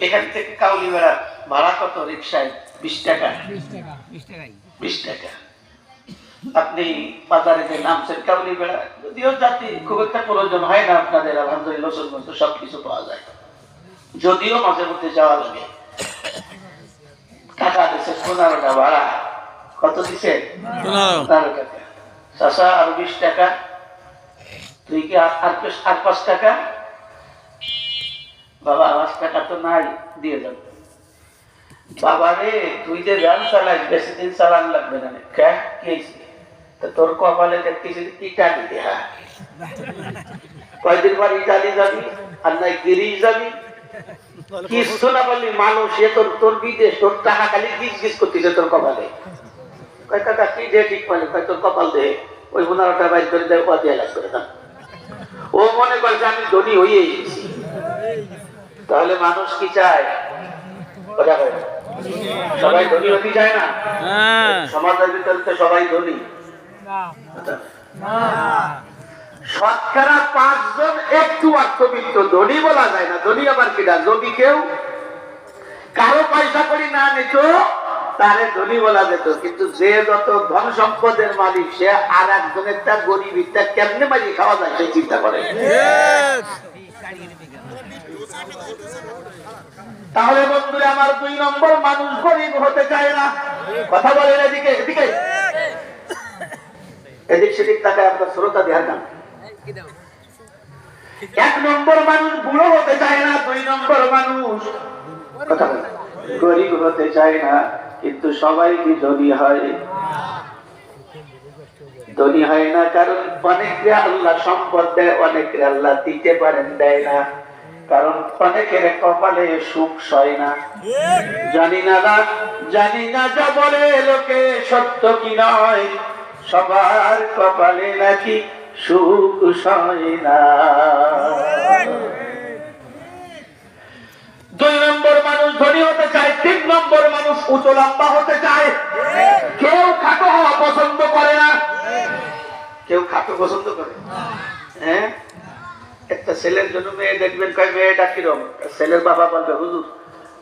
এখান থেকে কাউলিবেড়া ভাড়া কত? রিক্সায় 20 টাকা। 20 টাকা। আপনি বাজারে যে নামছেন কাউলিবেড়া, যদিও জাতি খুব একটা প্রয়োজন হয় না আপনাদের, আলহামদুলিল্লাহ সবকিছু পাওয়া যায়, যদিও মাঝে মধ্যে যাওয়া লাগে। টাকা দিচ্ছে 15 টাকা ভাড়া। কত দিচ্ছে? 15 টাকা। চাচা আর 20 টাকা। তুই কি আর 5 টাকা? বাবা 5 টাকা তো নাই, দিয়ে যান। বাবা রে, তুই যে ভ্যান চালাইস বেশি দিন চালান লাগবে না। তোর কপালে দেখতেছি ইটালি দেহা। কয়দিন পর ইটালি যাবি, আর নাই গ্রিস যাবি, কিছু না পারলি মানুষ তোর বিদেশ, তোর টাকা খালি গিজ গিজ করতেছে তোর কপালে। কয় টাকা কি দে ঠিক পালি? কয় তোর কপাল দে, ওই 15টা বাইর করে দেয়, দিয়ে লাগবে না। ও মনে করছে আমি ধনী হয়ে গেছি। তাহলে মানুষ কি চায়? সবাই ধনী হতে চায় না? সমাজের ভিতরে তো সবাই ধনী। শতকরা 5 জন একটু অর্থবিত্ত, ধনী বলা যায় না। ধনী আবার কিনা? যদি কেউ কারো পয়সা করি না নিত তারে ধনী বলা যেত, কিন্তু যে যত ধন সম্পদের মালিক সে আর একজনের তা গরিবটা কেমনে মারি খাওয়া যায় সেই চিন্তা করে। তাহলে বন্ধুরা আমার 2 নম্বর, মানুষ গরিব হতে চায় না। কথা বলেন এদিকে এদিকে, এদিক সেদিক তাকায় আপনার শ্রোতা দেওয়ার নাম। 1 নম্বর, মানুষ বুড়ো হতে চায় না। 2 নম্বর, মানুষ কথা বলেন গরিব হতে চায় না। কিন্তু সবাই কি ধনী হয়? ধনী হয় না, কারণ অনেকে আল্লাহ সম্পদ দেয়, অনেকে আল্লাহ দিতে পারেন দেয় না। কারণ অনেকের কপালে সুখ সয় না। জানি না যা বলে লোকে সত্য কি নয়, সবার কপালে নাকি সুখ সয় না। 2 নম্বর, মানুষ ধনী হতে চায়। 3 নম্বর, মানুষ উঁচু লম্বা হতে চায়। কেউ খাটো হওয়া পছন্দ করে না। কেউ খাটো পছন্দ করে? হ্যাঁ, একটা ছেলের জন্য মেয়ে দেখবেন, কয় মেয়েটা কিরম? ছেলের বাবা বলবে, হুজুর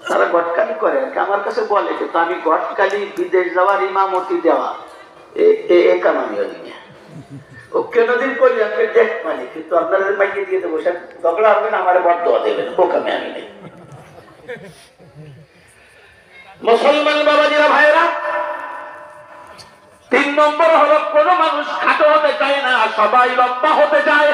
তারা গটকালি করে। আমার কাছে বলে, কিন্তু আমি গটকালি বিদেশ যাওয়ার ইমামতি দেওয়া এ কাম আমি হই না। ও কেনদিন করি আপনি দেখ মানে, কিন্তু আপনারা মাইকে দিয়ে দেবো, সে ঝগড়া হবেন, আমার বদয়া দেবেন, বোকামে আমি নেই। মুসলমান বাবাজিরা ভাইয়েরা, 3 নম্বর হলো, কোন মানুষ খাটো হতে চায় না, সবাই লম্বা হতে চায়।